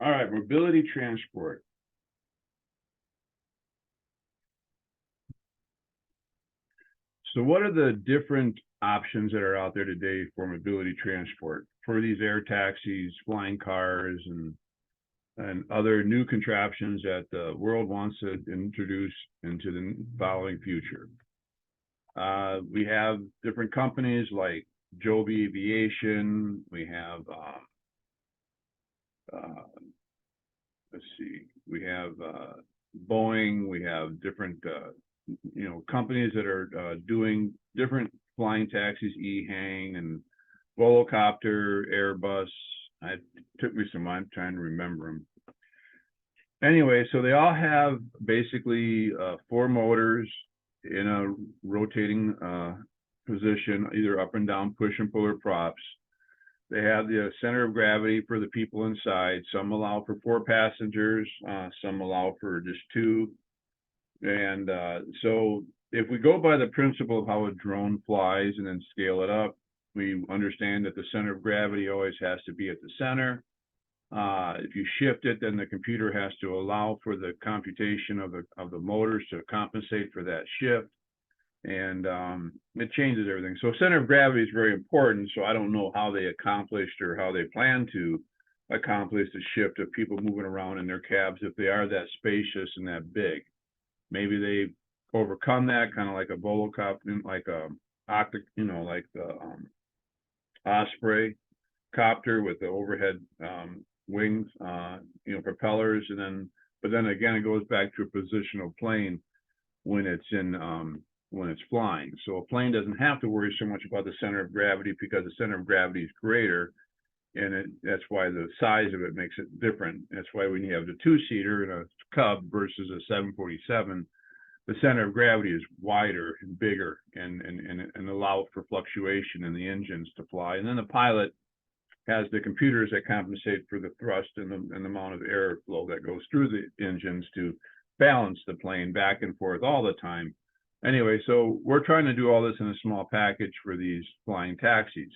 All right, mobility transport. So what are the different options that are out there today for mobility transport for these air taxis, flying cars, and other new contraptions that the world wants to introduce into the following future? We have different companies like Joby Aviation. We have, let's see, we have Boeing. We have different, companies that are doing different flying taxis, eHang and Volocopter, Airbus. It took me some time trying to remember them. Anyway, so they all have basically 4 motors in a rotating position, either up and down, push and pull or props. They have the center of gravity for the people inside. Some allow for 4 passengers, some allow for just 2. And so if we go by the principle of how a drone flies and then scale it up, we understand that the center of gravity always has to be at the center. If you shift it, then the computer has to allow for the computation of the motors to compensate for that shift. And it changes everything. So center of gravity is very important. So I don't know how they accomplished or how they plan to accomplish the shift of people moving around in their cabs if they are that spacious and that big. Maybe they overcome that, kind of like a Volocopter, like a like the Osprey copter with the overhead wings, propellers, but then again it goes back to a positional plane when it's flying. So a plane doesn't have to worry so much about the center of gravity because the center of gravity is greater, and that's why the size of it makes it different. That's why when you have the 2-seater in a Cub versus a 747, the center of gravity is wider and bigger and allow for fluctuation in the engines to fly. And then the pilot has the computers that compensate for the thrust and the amount of airflow that goes through the engines to balance the plane back and forth all the time. Anyway, so we're trying to do all this in a small package for these flying taxis.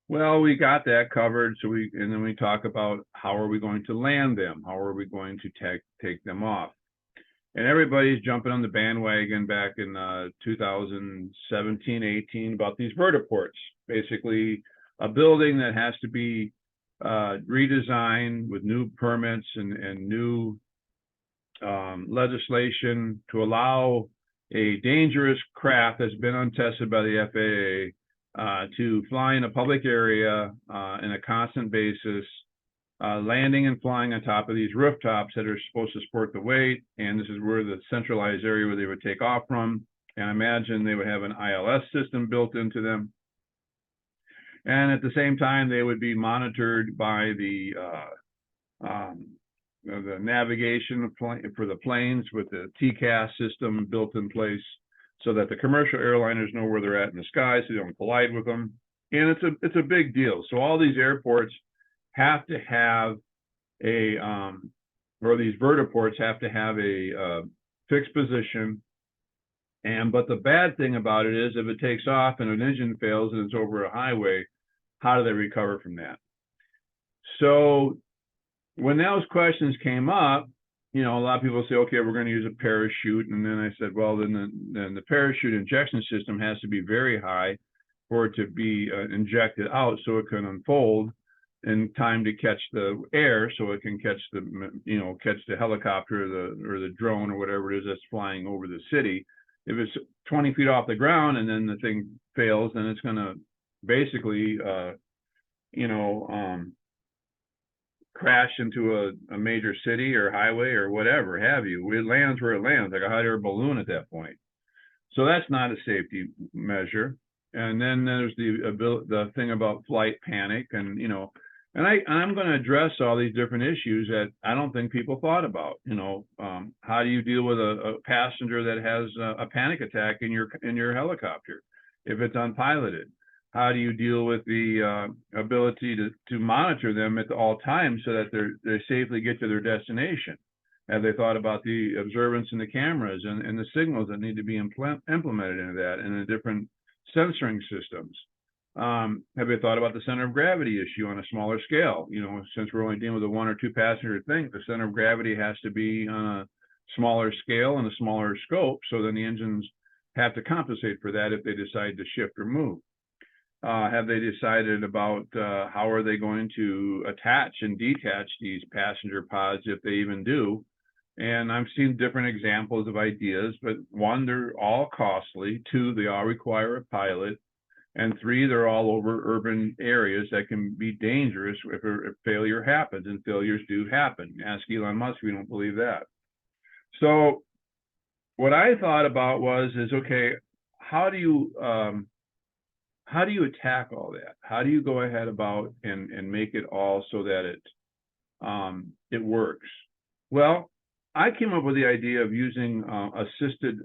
Well, we got that covered. And then we talk about how are we going to land them? How are we going to take them off? And everybody's jumping on the bandwagon back in 2017, 18 about these vertiports. Basically, a building that has to be redesigned with new permits and new legislation to allow a dangerous craft that's been untested by the FAA to fly in a public area in a constant basis, landing and flying on top of these rooftops that are supposed to support the weight. And this is where the centralized area where they would take off from. And I imagine they would have an ILS system built into them. And at the same time, they would be monitored by the navigation for the planes with the TCAS system built in place so that the commercial airliners know where they're at in the sky so they don't collide with them. And it's a big deal. So all these airports have to have or these vertiports have to have a fixed position. But the bad thing about it is if it takes off and an engine fails and it's over a highway, how do they recover from that? So when those questions came up, a lot of people say, okay, we're going to use a parachute. And then I said, well, then the parachute injection system has to be very high for it to be injected out so it can unfold in time to catch the air, so it can catch the helicopter or the drone or whatever it is that's flying over the city. If it's 20 feet off the ground and then the thing fails, then it's going to basically, crash into a major city or highway or whatever have you. It lands where it lands, like a hot air balloon at that point. So that's not a safety measure. And then there's the thing about flight panic, and I'm going to address all these different issues that I don't think people thought about. How do you deal with a passenger that has a panic attack in your helicopter if it's unpiloted? How do you deal with the ability to monitor them at all times so that they safely get to their destination? Have they thought about the observance in the cameras and the signals that need to be implemented into that and the different sensoring systems? Have you thought about the center of gravity issue on a smaller scale? You know, since we're only dealing with a 1 or 2 passenger thing, the center of gravity has to be on a smaller scale and a smaller scope. So then the engines have to compensate for that if they decide to shift or move. Have they decided about how are they going to attach and detach these passenger pods if they even do? And I've seen different examples of ideas, but 1, they're all costly. 2, they all require a pilot. And 3, they're all over urban areas that can be dangerous if failure happens, and failures do happen. Ask Elon Musk, we don't believe that. So what I thought about is, okay, how do you attack all that? How do you go ahead about and make it all so that it works? Well, I came up with the idea of using assisted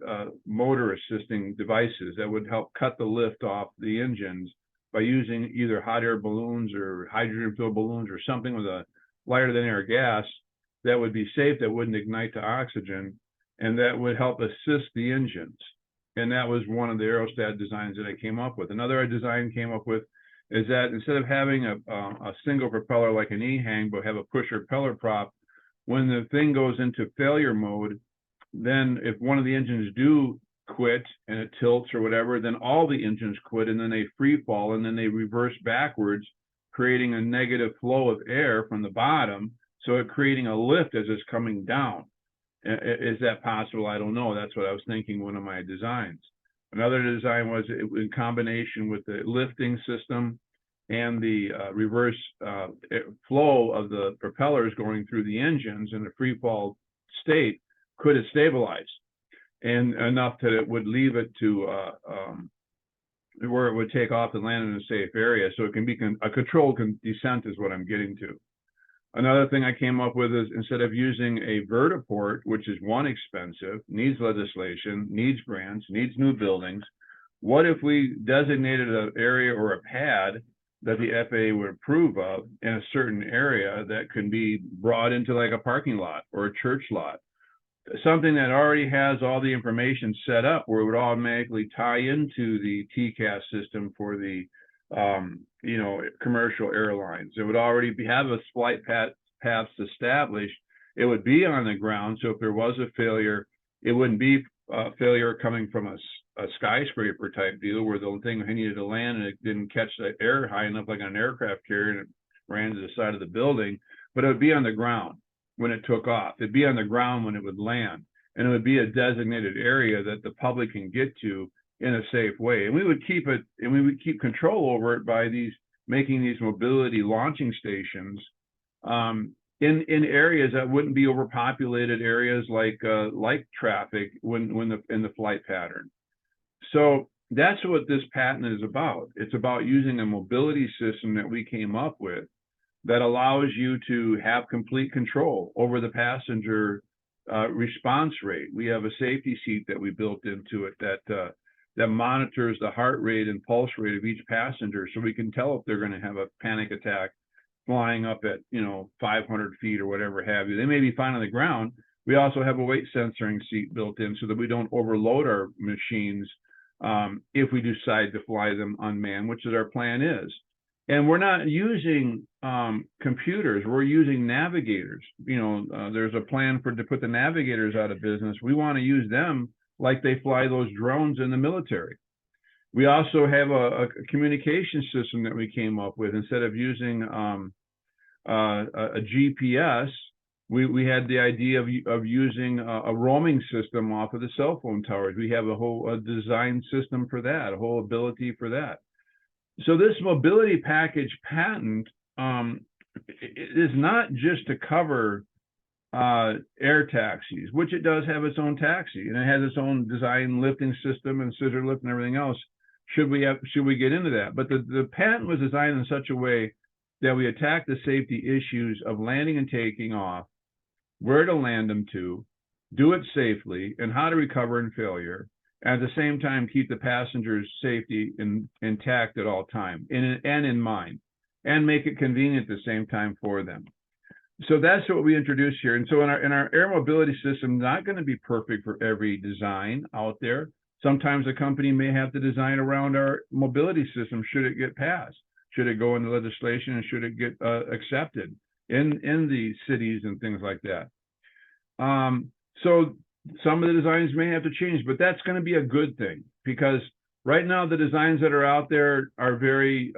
motor assisting devices that would help cut the lift off the engines by using either hot air balloons or hydrogen filled balloons or something with a lighter than air gas that would be safe, that wouldn't ignite to oxygen, and that would help assist the engines. And that was one of the aerostat designs that I came up with. Another design came up with is that instead of having a single propeller like an E-hang, but have a pusher propeller prop, when the thing goes into failure mode, then if one of the engines do quit and it tilts or whatever, then all the engines quit and then they free fall and then they reverse backwards, creating a negative flow of air from the bottom. So it creating a lift as it's coming down. Is that possible? I don't know. That's what I was thinking, one of my designs. Another design was in combination with the lifting system and the reverse flow of the propellers going through the engines in a free fall state, could it stabilize? And enough that it would leave it to where it would take off and land in a safe area. So it can be a controlled descent is what I'm getting to. Another thing I came up with is, instead of using a vertiport, which is expensive, needs legislation, needs grants, needs new buildings, what if we designated an area or a pad that the FAA would approve of in a certain area that can be brought into like a parking lot or a church lot? Something that already has all the information set up where it would automatically tie into the TCAS system for the commercial airlines. It would already have a flight paths established. It would be on the ground. So if there was a failure, it wouldn't be a failure coming from a skyscraper type deal where the thing needed to land and it didn't catch the air high enough like an aircraft carrier and it ran to the side of the building, but it would be on the ground when it took off. It'd be on the ground when it would land, and it would be a designated area that the public can get to in a safe way. And we would keep it, and we would keep control over it by making these mobility launching stations in areas that wouldn't be overpopulated areas like traffic in the flight pattern. So that's what this patent is about. It's about using a mobility system that we came up with that allows you to have complete control over the passenger response rate. We have a safety seat that we built into it that monitors the heart rate and pulse rate of each passenger, so we can tell if they're going to have a panic attack flying up at 500 feet or whatever have you. They may be fine on the ground. We also have a weight censoring seat built in so that we don't overload our machines if we decide to fly them unmanned, which is our plan is. And we're not using computers, we're using navigators. There's a plan to put the navigators out of business. We want to use them like they fly those drones in the military. We also have a communication system that we came up with. Instead of using a GPS, we had the idea of using a roaming system off of the cell phone towers. We have a whole design system for that, a whole ability for that. So this mobility package patent is not just to cover air taxis, which it does have its own taxi, and it has its own design lifting system and scissor lift and everything else. Should we get into that? But the patent was designed in such a way that we attack the safety issues of landing and taking off, where to land them to, do it safely, and how to recover in failure. At the same time, keep the passenger's safety intact at all time and in mind, and make it convenient at the same time for them. So that's what we introduced here. And so in our air mobility system, not going to be perfect for every design out there, Sometimes a company may have to design around our mobility system should it get passed, should it go into legislation, and should it get accepted in the cities and things like that. So some of the designs may have to change, but that's going to be a good thing, because right now the designs that are out there are very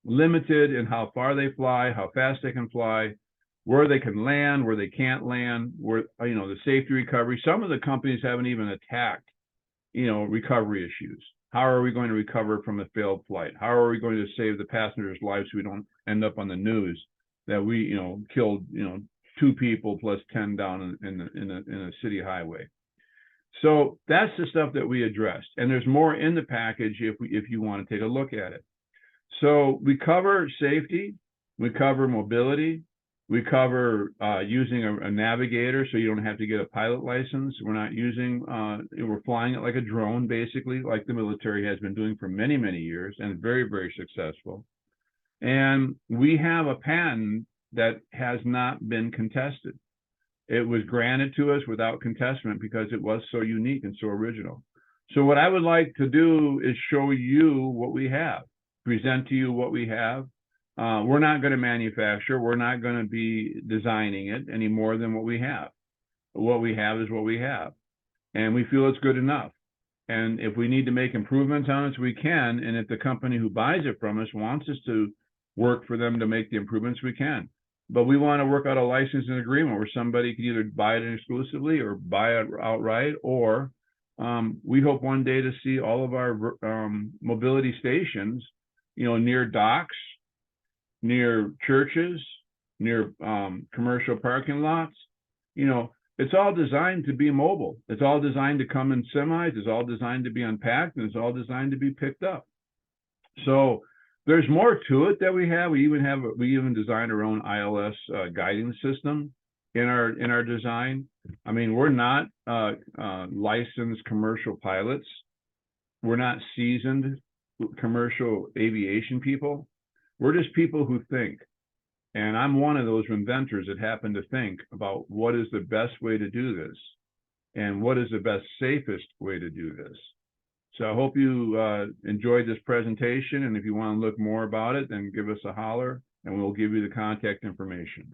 limited in how far they fly, how fast they can fly, where they can land, where they can't land, where, you know, the safety recovery. Some of the companies haven't even attacked, you know, recovery issues. How are we going to recover from a failed flight? How are we going to save the passengers' lives so we don't end up on the news that we, you know, killed, you know, 2 people plus 10 down in a city highway? So that's the stuff that we addressed, and there's more in the package if you want to take a look at it. So we cover safety, we cover mobility, we cover using a navigator, so you don't have to get a pilot license. We're not using, we're flying it like a drone, basically, like the military has been doing for many, many years, and very, very successful. And we have a patent that has not been contested. It was granted to us without contestment because it was so unique and so original. So what I would like to do is show you what we have, present to you what we have. We're not going to manufacture. We're not going to be designing it any more than what we have. What we have is what we have, and we feel it's good enough. And if we need to make improvements on it, we can. And if the company who buys it from us wants us to work for them to make the improvements, we can. But we want to work out a licensing agreement where somebody can either buy it exclusively or buy it outright, or we hope one day to see all of our mobility stations, you know, near docks, near churches, near commercial parking lots. You know, it's all designed to be mobile. It's all designed to come in semis. It's all designed to be unpacked, and it's all designed to be picked up. So there's more to it that we have. We even designed our own ILS guiding system in our design. I mean, we're not licensed commercial pilots. We're not seasoned commercial aviation people. We're just people who think. And I'm one of those inventors that happen to think about what is the best way to do this and what is the best, safest way to do this. So I hope you enjoyed this presentation. And if you want to look more about it, then give us a holler and we'll give you the contact information.